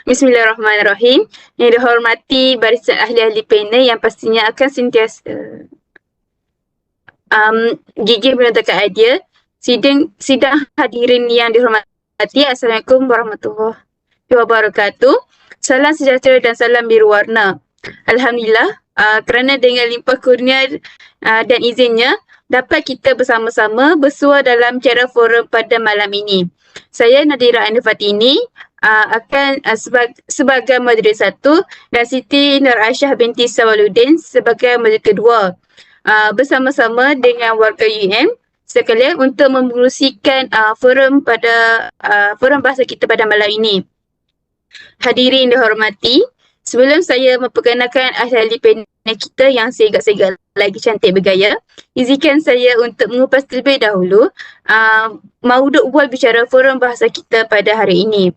Bismillahirrahmanirrahim. Yang dihormati barisan ahli-ahli panel yang pastinya akan sentiasa gigih menentukan idea. Sidang hadirin yang dihormati, Assalamualaikum warahmatullahi wabarakatuh. Salam sejahtera dan salam biru warna. Alhamdulillah, kerana dengan limpah kurnia dan izinnya, dapat kita bersama-sama bersua dalam cara forum pada malam ini. Saya Nadira Anifatini akan sebagai moderator 1 dan Siti Nur Aisyah binti Sawaludin sebagai moderator 2. Bersama-sama dengan warga UM sekalian untuk mengurusikan forum bahasa kita pada malam ini. Hadirin dihormati, sebelum saya memperkenalkan ahli-ahli panel kita yang segak-segak lagi cantik bergaya, izinkan saya untuk mengupas terlebih dahulu mauduk bual bicara forum bahasa kita pada hari ini.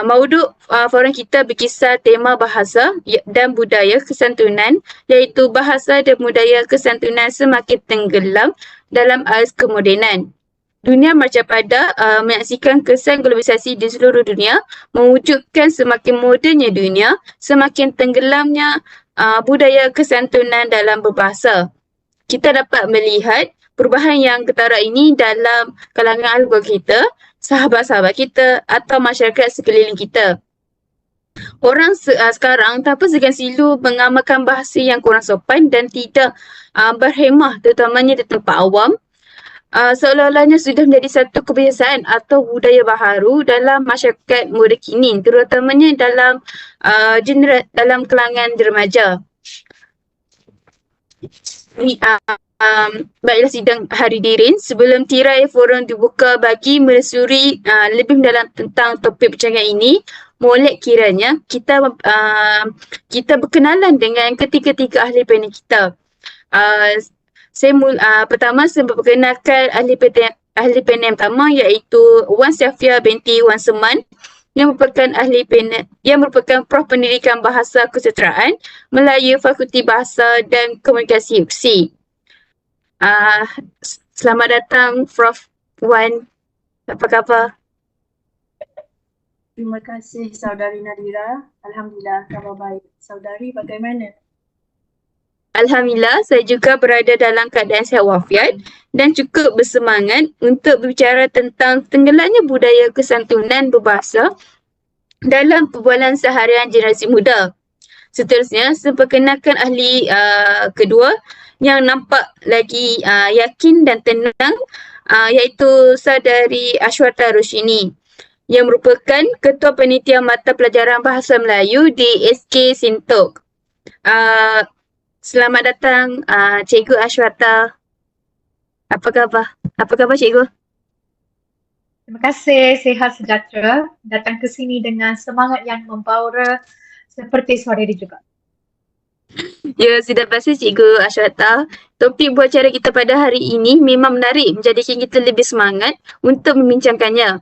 Mauduk forum kita berkisar tema bahasa dan budaya kesantunan, iaitu bahasa dan budaya kesantunan semakin tenggelam dalam arus kemodenan. Dunia marcapada menyaksikan kesan globalisasi di seluruh dunia mewujudkan semakin modennya dunia, semakin tenggelamnya budaya kesantunan dalam berbahasa. Kita dapat melihat perubahan yang ketara ini dalam kalangan ahli keluarga kita, sahabat-sahabat kita atau masyarakat sekeliling kita. Orang sekarang tanpa segan silu mengamalkan bahasa yang kurang sopan dan tidak berhemah, terutamanya di tempat awam. Seolah-olahnya sudah menjadi satu kebiasaan atau budaya baharu dalam masyarakat muda kini, terutamanya dalam kalangan remaja. Baiklah sidang hadirin, sebelum tirai forum dibuka bagi menelusuri lebih mendalam tentang topik perbincangan ini, molek kiranya kita berkenalan dengan ketiga-tiga ahli panel kita. Pertama saya memperkenalkan ahli panel yang pertama, iaitu Wan Syafia binti Wan Seman yang merupakan Prof Pendidikan Bahasa Kesetaraan Melayu Fakulti Bahasa dan Komunikasi UPSI. Selamat datang Prof Wan. Apa khabar? Terima kasih Saudari Nadira. Alhamdulillah, khabar baik. Saudari bagaimana? Alhamdulillah, saya juga berada dalam keadaan sihat walafiat dan cukup bersemangat untuk berbicara tentang tenggelamnya budaya kesantunan berbahasa dalam perbualan seharian generasi muda. Seterusnya, saya perkenalkan ahli kedua yang nampak lagi yakin dan tenang, iaitu Saudari Ashwata Roshini yang merupakan Ketua Panitia Mata Pelajaran Bahasa Melayu di SK Sintok. Selamat datang Cikgu Ashwata. Apa khabar? Apa khabar Cikgu? Terima kasih, sihat sejahtera. Datang ke sini dengan semangat yang membaura seperti saudari juga. Ya, sudah pasti Cikgu Ashwata. Topik buat acara kita pada hari ini memang menarik, menjadikan kita lebih semangat untuk membincangkannya.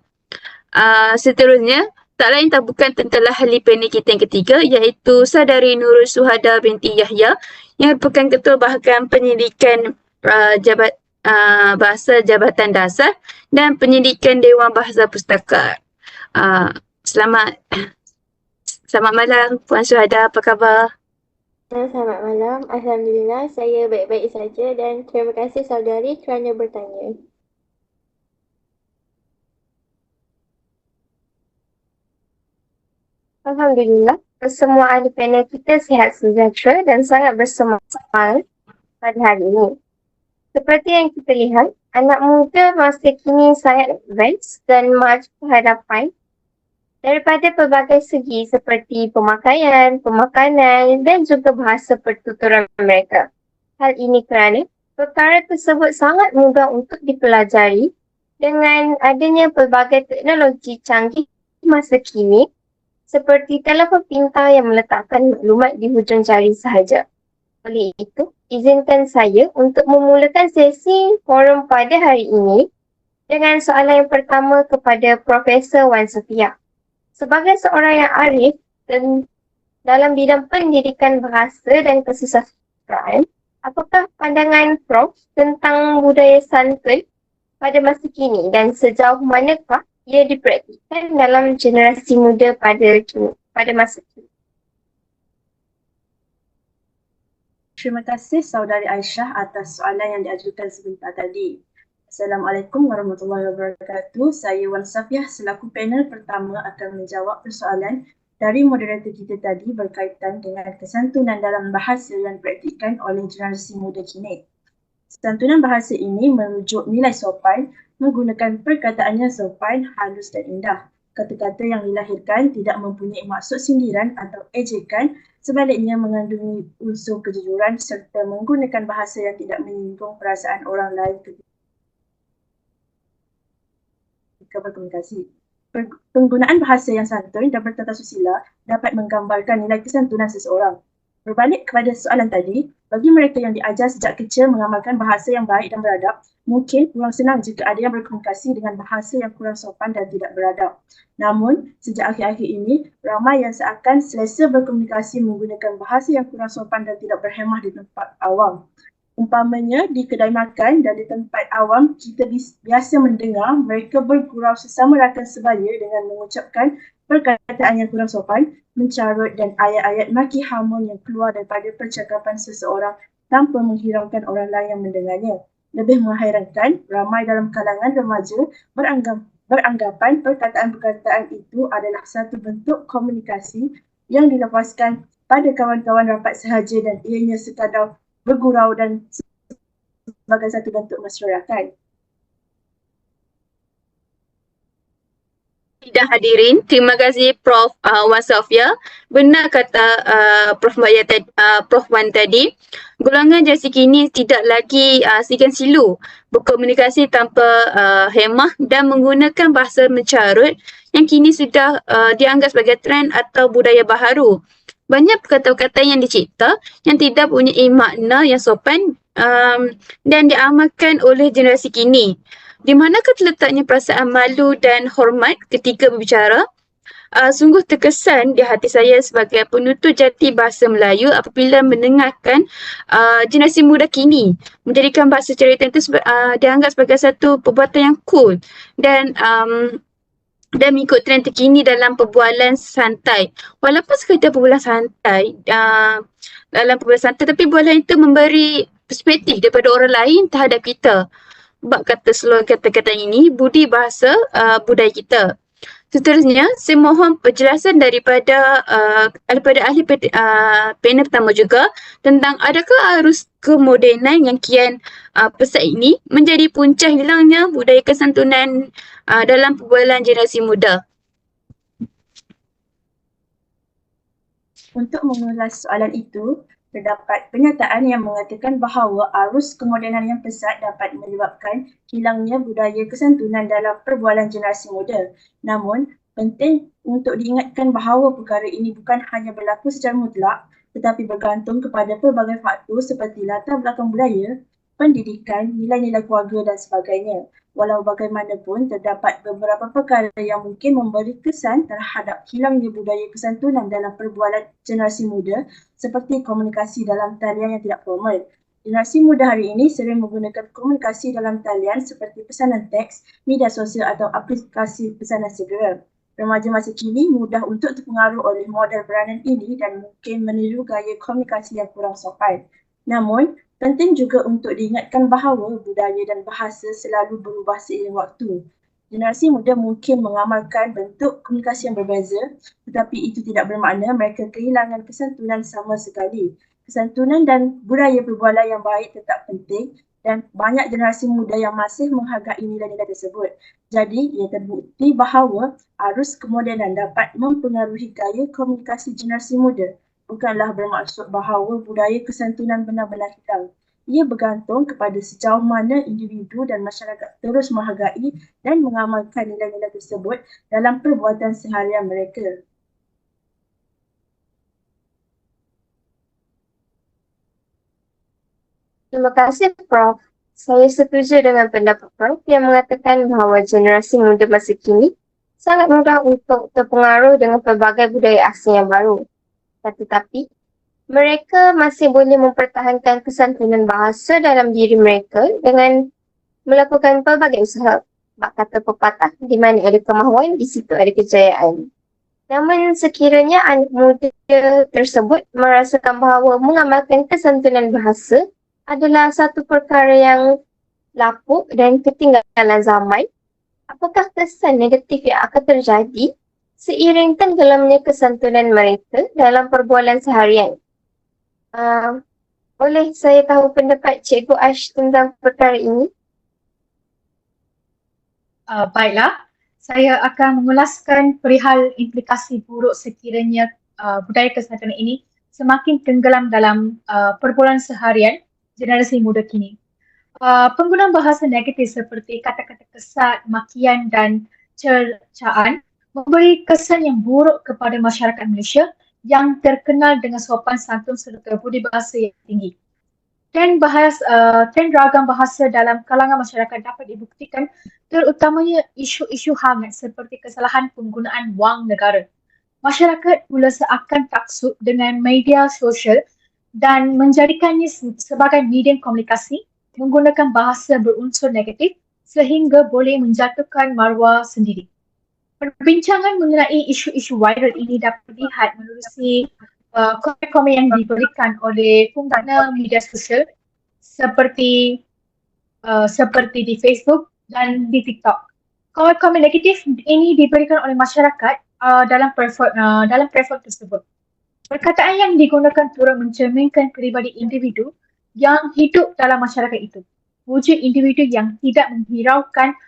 Seterusnya, tak lain tak bukan tentang ahli panel kita yang ketiga, iaitu Saudari Nurul Suhada binti Yahya yang merupakan Ketua Bahagian Pendidikan Bahasa Jabatan Dasar dan Pendidikan Dewan Bahasa Pustaka. Selamat malam Puan Suhada, apa khabar? Selamat malam, Alhamdulillah saya baik-baik saja dan terima kasih saudari kerana bertanya. Alhamdulillah, semua ahli panel kita sihat sejahtera dan sangat bersemangat pada hari ini. Seperti yang kita lihat, anak muda masa kini sangat advance dan maju ke hadapan daripada pelbagai segi seperti pemakaian, pemakanan dan juga bahasa pertuturan mereka. Hal ini kerana perkara tersebut sangat mudah untuk dipelajari dengan adanya pelbagai teknologi canggih masa kini seperti telefon pintar yang meletakkan maklumat di hujung jari sahaja. Oleh itu, izinkan saya untuk memulakan sesi forum pada hari ini dengan soalan yang pertama kepada Profesor Wan Syafia. Sebagai seorang yang arif dan dalam bidang pendidikan bahasa dan kesusastraan, apakah pandangan Prof tentang budaya santun pada masa kini dan sejauh manakah ia dipraktikkan dalam generasi muda pada masa kini. Terima kasih Saudari Aisyah atas soalan yang diajukan sebentar tadi. Assalamualaikum warahmatullahi wabarakatuh. Saya Wan Safiah selaku panel pertama akan menjawab persoalan dari moderator kita tadi berkaitan dengan kesantunan dalam bahasa yang dipraktikkan oleh generasi muda kini. Santunan bahasa ini merujuk nilai sopan, menggunakan perkataan yang sopan, halus dan indah. Kata-kata yang dilahirkan tidak mempunyai maksud sindiran atau ejekan, sebaliknya mengandungi unsur kejujuran serta menggunakan bahasa yang tidak menyinggung perasaan orang lain ketika berkomunikasi. Penggunaan bahasa yang santun dan bertata susila dapat menggambarkan nilai kesantunan seseorang. Berbalik kepada soalan tadi, bagi mereka yang diajar sejak kecil mengamalkan bahasa yang baik dan beradab, mungkin kurang senang jika ada yang berkomunikasi dengan bahasa yang kurang sopan dan tidak beradab. Namun, sejak akhir-akhir ini, ramai yang seakan selesa berkomunikasi menggunakan bahasa yang kurang sopan dan tidak berhemah di tempat awam. Umpamanya, di kedai makan dan di tempat awam, kita biasa mendengar mereka bergurau sesama rakan sebaya dengan mengucapkan perkataan yang kurang sopan, mencarut dan ayat-ayat maki hamun yang keluar daripada percakapan seseorang tanpa menghiraukan orang lain yang mendengarnya. Lebih menghairankan, ramai dalam kalangan remaja beranggapan perkataan-perkataan itu adalah satu bentuk komunikasi yang dilepaskan pada kawan-kawan rapat sahaja dan ianya sekadar bergurau dan sebagai satu bentuk masyarakat. Dan hadirin, terima kasih Prof. Wan Safia. Benar kata Prof. Wan tadi, golongan generasi kini tidak lagi segan silu berkomunikasi tanpa hemah dan menggunakan bahasa mencarut yang kini sudah dianggap sebagai trend atau budaya baharu. Banyak kata-kata yang dicipta yang tidak punya makna yang sopan dan diamalkan oleh generasi kini. Di manakah terletaknya perasaan malu dan hormat ketika berbicara? Sungguh terkesan di hati saya sebagai penutur jati bahasa Melayu apabila mendengarkan generasi muda kini menjadikan bahasa cerita itu dianggap sebagai satu perbuatan yang cool dan mengikut trend terkini dalam perbualan santai. Walaupun sekadar perbualan santai, tapi perbualan itu memberi perspektif daripada orang lain terhadap kita. Bab kata seluruh kata-kata ini budi bahasa budaya kita. Seterusnya, saya mohon penjelasan daripada ahli panel pertama juga tentang adakah arus kemodenan yang kian pesat ini menjadi punca hilangnya budaya kesantunan dalam perbualan generasi muda. Untuk mengulas soalan itu, terdapat pernyataan yang mengatakan bahawa arus kemodenan yang pesat dapat menyebabkan hilangnya budaya kesantunan dalam perbualan generasi muda. Namun, penting untuk diingatkan bahawa perkara ini bukan hanya berlaku secara mutlak tetapi bergantung kepada pelbagai faktor seperti latar belakang budaya, pendidikan, nilai-nilai keluarga dan sebagainya. Walau bagaimanapun, terdapat beberapa perkara yang mungkin memberi kesan terhadap hilangnya budaya kesantunan dalam perbualan generasi muda seperti komunikasi dalam talian yang tidak formal. Generasi muda hari ini sering menggunakan komunikasi dalam talian seperti pesanan teks, media sosial atau aplikasi pesanan segera. Remaja masa kini mudah untuk terpengaruh oleh model peranan ini dan mungkin meniru gaya komunikasi yang kurang sopan. Namun, penting juga untuk diingatkan bahawa budaya dan bahasa selalu berubah seiring waktu. Generasi muda mungkin mengamalkan bentuk komunikasi yang berbeza, tetapi itu tidak bermakna mereka kehilangan kesantunan sama sekali. Kesantunan dan budaya perbualan yang baik tetap penting dan banyak generasi muda yang masih menghargai nilai-nilai tersebut. Jadi, ia terbukti bahawa arus kemodenan dapat mempengaruhi gaya komunikasi generasi muda. Bukanlah bermaksud bahawa budaya kesantunan benar-benar hilang. Ia bergantung kepada sejauh mana individu dan masyarakat terus menghargai dan mengamalkan nilai-nilai tersebut dalam perbuatan seharian mereka. Terima kasih Prof. Saya setuju dengan pendapat Prof yang mengatakan bahawa generasi muda masa kini sangat mudah untuk terpengaruh dengan pelbagai budaya asing yang baru. Tetapi, mereka masih boleh mempertahankan kesantunan bahasa dalam diri mereka dengan melakukan pelbagai usaha. Bak kata pepatah, di mana ada kemahuan, di situ ada kejayaan. Namun sekiranya anak muda tersebut merasakan bahawa mengamalkan kesantunan bahasa adalah satu perkara yang lapuk dan ketinggalan zaman, apakah kesan negatif yang akan terjadi seiring tenggelamnya kesantunan mereka dalam perbualan seharian? Boleh saya tahu pendapat Cikgu Ash tentang perkara ini? Baiklah, saya akan mengulaskan perihal implikasi buruk sekiranya budaya kesantunan ini semakin tenggelam dalam perbualan seharian generasi muda kini. Penggunaan bahasa negatif seperti kata-kata kesat, makian dan cercaan memberi kesan yang buruk kepada masyarakat Malaysia yang terkenal dengan sopan santun serta budi bahasa yang tinggi. Trend ragam bahasa dalam kalangan masyarakat dapat dibuktikan terutamanya isu-isu hangat seperti kesalahan penggunaan wang negara. Masyarakat mula seakan taksub dengan media sosial dan menjadikannya sebagai medium komunikasi menggunakan bahasa berunsur negatif sehingga boleh menjatuhkan maruah sendiri. Perbincangan mengenai isu-isu viral ini dapat dilihat menerusi komen-komen yang diberikan oleh pengguna media sosial seperti di Facebook dan di TikTok. Komen-komen negatif ini diberikan oleh masyarakat dalam platform tersebut. Perkataan yang digunakan turut mencerminkan peribadi individu yang hidup dalam masyarakat itu. Wujud individu yang tidak menghiraukan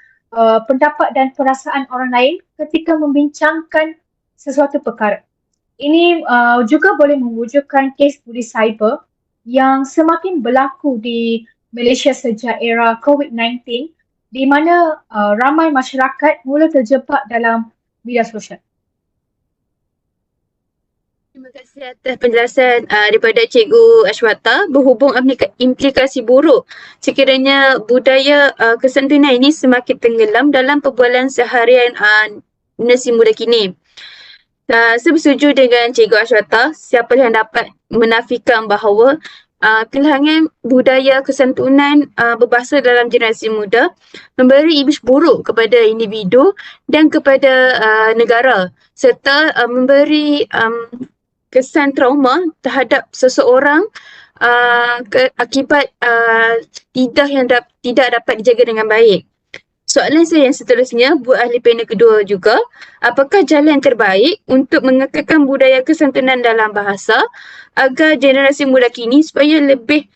pendapat dan perasaan orang lain ketika membincangkan sesuatu perkara. Ini juga boleh mewujudkan kes buli cyber yang semakin berlaku di Malaysia sejak era COVID-19 di mana ramai masyarakat mula terjebak dalam media sosial. Terima kasih atas penjelasan daripada Cikgu Ashwata berhubung implikasi buruk sekiranya budaya kesantunan ini semakin tenggelam dalam perbualan seharian generasi muda kini. Saya bersetuju dengan Cikgu Ashwata, siapa yang dapat menafikan bahawa kehilangan budaya kesantunan berbahasa dalam generasi muda memberi imej buruk kepada individu dan kepada negara serta memberi kesan trauma terhadap seseorang akibat tidak dapat dijaga dengan baik. Soalan saya yang seterusnya buat ahli panel kedua juga, apakah jalan terbaik untuk mengekalkan budaya kesantunan dalam bahasa agar generasi muda kini supaya lebih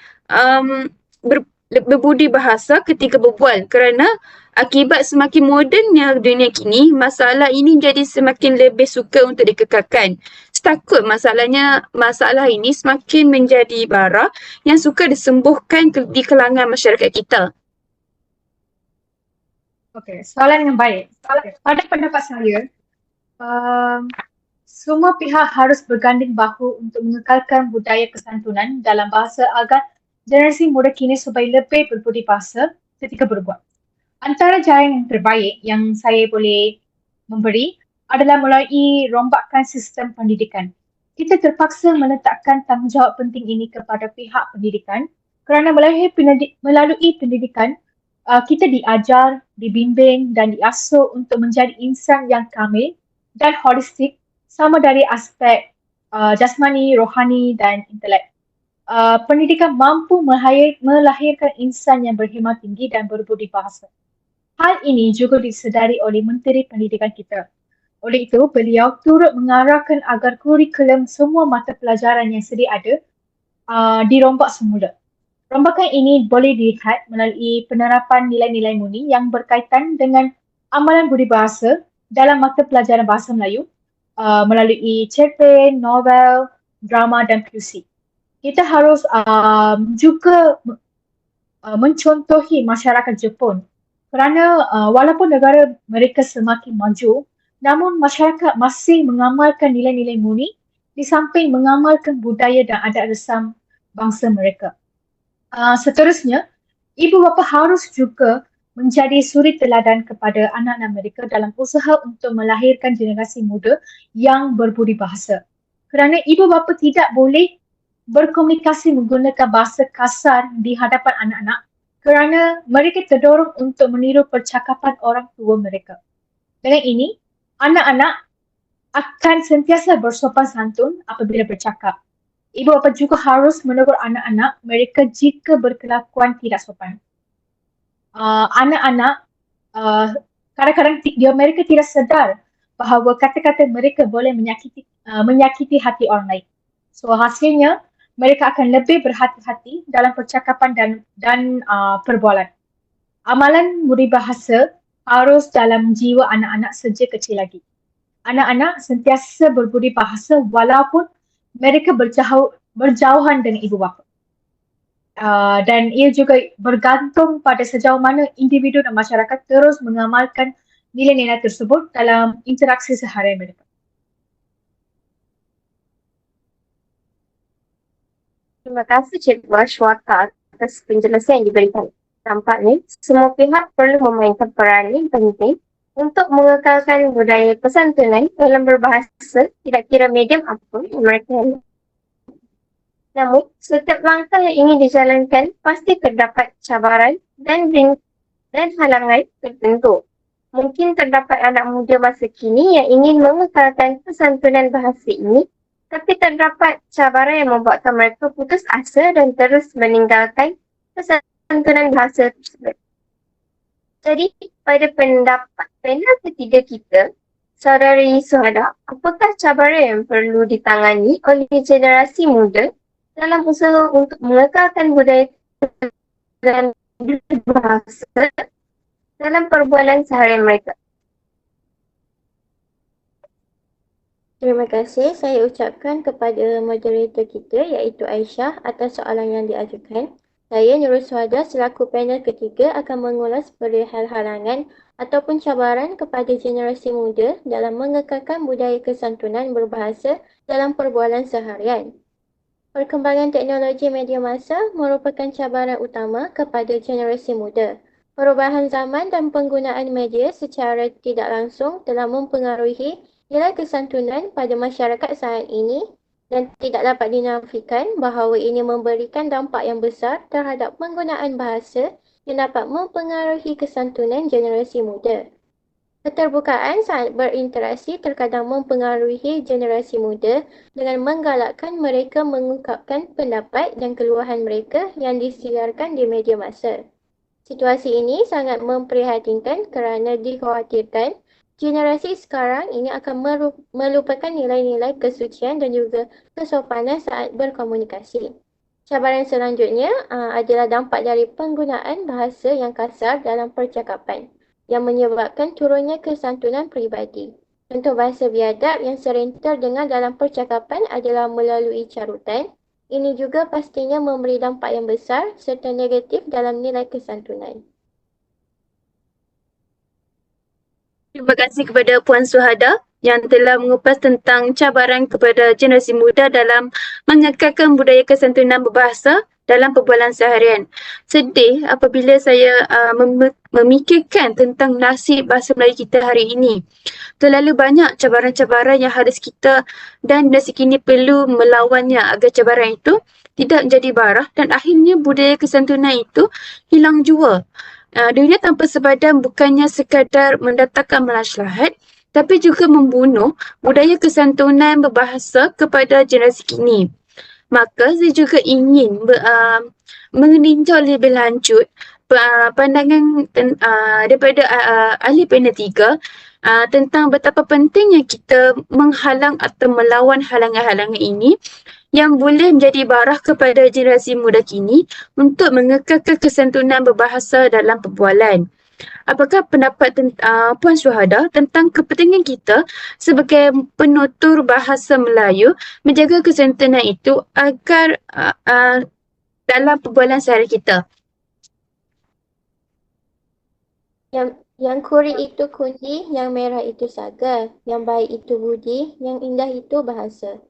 berbudi bahasa ketika berbual, kerana akibat semakin modernnya dunia kini, masalah ini jadi semakin lebih suka untuk dikekalkan. Takut masalah ini semakin menjadi bara yang suka disembuhkan di kalangan masyarakat kita. Okey, soalan yang baik. Pada pendapat saya, semua pihak harus berganding bahu untuk mengekalkan budaya kesantunan dalam bahasa agar generasi muda kini supaya lebih berbudi bahasa ketika berbual. Antara jalan yang terbaik yang saya boleh memberi adalah melalui rombakan sistem pendidikan. Kita terpaksa meletakkan tanggungjawab penting ini kepada pihak pendidikan kerana melalui pendidikan kita diajar, dibimbing dan diasuh untuk menjadi insan yang kamil dan holistik sama dari aspek jasmani, rohani dan intelek. Pendidikan mampu melahirkan insan yang berhemah tinggi dan berbudi bahasa. Hal ini juga disedari oleh Menteri Pendidikan kita. Oleh itu, beliau turut mengarahkan agar kurikulum semua mata pelajaran yang sedia ada dirombak semula. Rombakan ini boleh dilihat melalui penerapan nilai-nilai murni yang berkaitan dengan amalan budi bahasa dalam mata pelajaran bahasa Melayu melalui cerpen, novel, drama dan puisi. Kita harus juga mencontohi masyarakat Jepun kerana walaupun negara mereka semakin maju, namun masyarakat masih mengamalkan nilai-nilai murni di samping mengamalkan budaya dan adat resam bangsa mereka. Seterusnya, ibu bapa harus juga menjadi suri teladan kepada anak-anak mereka dalam usaha untuk melahirkan generasi muda yang berbudi bahasa. Kerana ibu bapa tidak boleh berkomunikasi menggunakan bahasa kasar di hadapan anak-anak kerana mereka terdorong untuk meniru percakapan orang tua mereka. Dengan ini, anak-anak akan sentiasa bersopan santun apabila bercakap. Ibu bapa juga harus menegur anak-anak mereka jika berkelakuan tidak sopan. Anak-anak kadang-kadang mereka tidak sedar bahawa kata-kata mereka boleh menyakiti hati orang lain. So hasilnya mereka akan lebih berhati-hati dalam percakapan dan perbualan. Amalan budi bahasa harus dalam jiwa anak-anak sejak kecil lagi. Anak-anak sentiasa berbudi bahasa walaupun mereka berjauhan dengan ibu bapa. Dan ia juga bergantung pada sejauh mana individu dan masyarakat terus mengamalkan nilai-nilai tersebut dalam interaksi seharian mereka. Terima kasih Cikgu Ashwata atas penjelasan yang diberikan. Nampaknya semua pihak perlu memainkan peranan yang penting untuk mengekalkan budaya kesantunan dalam berbahasa, tidak kira medium apapun yang mereka lalui. Namun, setiap langkah yang ingin dijalankan pasti terdapat cabaran dan halangan tertentu. Mungkin terdapat anak muda masa kini yang ingin mengekalkan kesantunan bahasa ini, tapi terdapat cabaran yang membuatkan mereka putus asa dan terus meninggalkan kesantunan bahasa tersebut. Jadi, pada pendapat panel ketiga kita, Saudari Suhada, apakah cabaran yang perlu ditangani oleh generasi muda dalam usaha untuk mengekalkan budaya dan bahasa dalam perbualan seharian mereka? Terima kasih saya ucapkan kepada moderator kita iaitu Aisyah atas soalan yang diajukan. Saya Nurul Suhada selaku panel ketiga akan mengulas perihal halangan ataupun cabaran kepada generasi muda dalam mengekalkan budaya kesantunan berbahasa dalam perbualan seharian. Perkembangan teknologi media massa merupakan cabaran utama kepada generasi muda. Perubahan zaman dan penggunaan media secara tidak langsung telah mempengaruhi nilai kesantunan pada masyarakat saat ini dan tidak dapat dinafikan bahawa ini memberikan dampak yang besar terhadap penggunaan bahasa yang dapat mempengaruhi kesantunan generasi muda. Keterbukaan saat berinteraksi terkadang mempengaruhi generasi muda dengan menggalakkan mereka mengungkapkan pendapat dan keluahan mereka yang disiarkan di media massa. Situasi ini sangat memprihatinkan kerana dikhawatirkan generasi sekarang ini akan melupakan nilai-nilai kesucian dan juga kesopanan saat berkomunikasi. Cabaran selanjutnya adalah dampak dari penggunaan bahasa yang kasar dalam percakapan yang menyebabkan turunnya kesantunan peribadi. Contoh bahasa biadab yang sering terdengar dalam percakapan adalah melalui carutan. Ini juga pastinya memberi dampak yang besar serta negatif dalam nilai kesantunan. Terima kasih kepada Puan Suhada yang telah mengupas tentang cabaran kepada generasi muda dalam mengekalkan budaya kesantunan berbahasa dalam perbualan seharian. Sedih apabila saya memikirkan tentang nasib bahasa Melayu kita hari ini. Terlalu banyak cabaran-cabaran yang harus kita dan generasi kini perlu melawannya agar cabaran itu tidak menjadi barah dan akhirnya budaya kesantunan itu hilang jua. Dunia tanpa sepadan bukannya sekadar mendatangkan maslahat, tapi juga membunuh budaya kesantunan berbahasa kepada generasi kini. Maka saya juga ingin meninjau lebih lanjut pandangan daripada ahli panel 3 tentang betapa pentingnya kita menghalang atau melawan halangan-halangan ini yang boleh menjadi barah kepada generasi muda kini untuk mengekalkan kesantunan berbahasa dalam perbualan. Apakah pendapat Puan Syuhada tentang kepentingan kita sebagai penutur bahasa Melayu menjaga kesantunan itu agar dalam perbualan sehari kita? Yang kurik itu kundi, yang merah itu saga, yang baik itu budi, yang indah itu bahasa.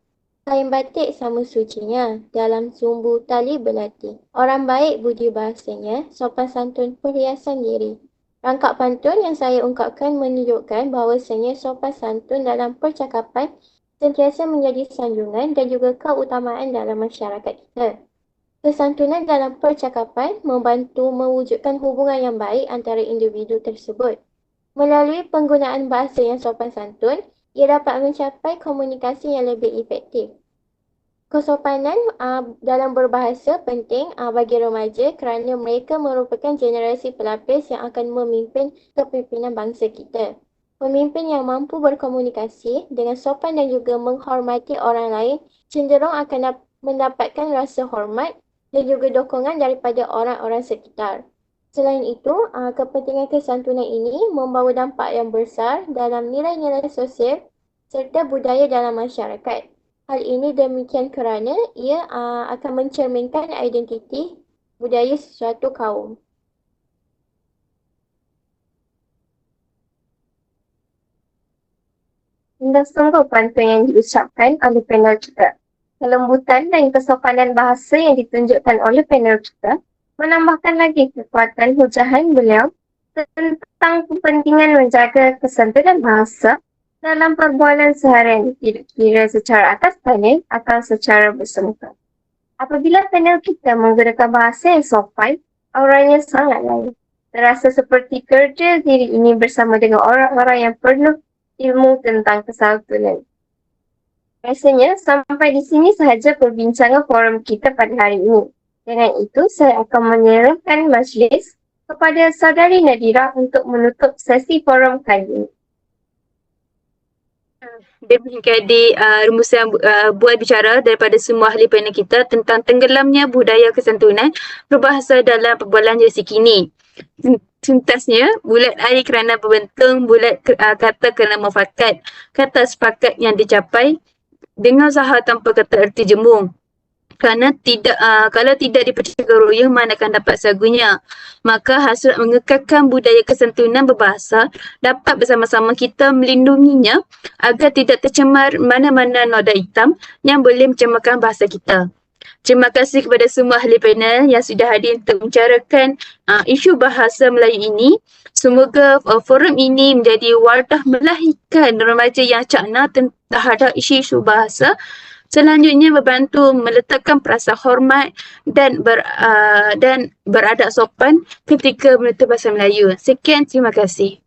Kain batik sama sucinya, dalam sumbu tali belati. Orang baik budi bahasanya, sopan santun perhiasan diri. Rangkap pantun yang saya ungkapkan menunjukkan bahawasanya sopan santun dalam percakapan sentiasa menjadi sanjungan dan juga keutamaan dalam masyarakat kita. Kesantunan dalam percakapan membantu mewujudkan hubungan yang baik antara individu tersebut. Melalui penggunaan bahasa yang sopan santun, ia dapat mencapai komunikasi yang lebih efektif. Kesopanan dalam berbahasa penting bagi remaja kerana mereka merupakan generasi pelapis yang akan memimpin kepimpinan bangsa kita. Pemimpin yang mampu berkomunikasi dengan sopan dan juga menghormati orang lain cenderung akan mendapatkan rasa hormat dan juga dukungan daripada orang-orang sekitar. Selain itu, kepentingan kesantunan ini membawa dampak yang besar dalam nilai-nilai sosial serta budaya dalam masyarakat. Hal ini demikian kerana ia akan mencerminkan identiti budaya sesuatu kaum. Indah sungguh pantun yang diucapkan oleh panel kita. Kelembutan dan kesopanan bahasa yang ditunjukkan oleh panel kita menambahkan lagi kekuatan hujahan beliau tentang kepentingan menjaga kesantunan bahasa dalam perbualan seharian, tidak kira secara atas panel atau secara bersemuka. Apabila panel kita menggunakan bahasa yang sopan, auranya sangat lain. Terasa seperti kerja diri ini bersama dengan orang-orang yang penuh ilmu tentang kesantunan. Rasanya sampai di sini sahaja perbincangan forum kita pada hari ini. Dengan itu, saya akan menyerahkan majlis kepada saudari Nadira untuk menutup sesi forum kali ini. Demikian tadi rumusan buat bicara daripada semua ahli panel kita tentang tenggelamnya budaya kesantunan berbahasa dalam perbualan generasi kini. Tuntasnya, bulat air kerana berbentung, bulat kata kerana mufakat, kata sepakat yang dicapai dengan usaha tanpa kata erti jemung. Kerana kalau tidak dipercakap roya, mana akan dapat sagunya. Maka hasrat mengekalkan budaya kesantunan berbahasa dapat bersama-sama kita melindunginya agar tidak tercemar mana-mana noda hitam yang boleh mencemarkan bahasa kita. Terima kasih kepada semua ahli panel yang sudah hadir untuk membicarakan isu bahasa Melayu ini. Semoga forum ini menjadi wadah melahirkan remaja yang cakna terhadap isu-isu bahasa. Selanjutnya membantu meletakkan perasaan hormat dan beradab sopan ketika menutur bahasa Melayu. Sekian, terima kasih.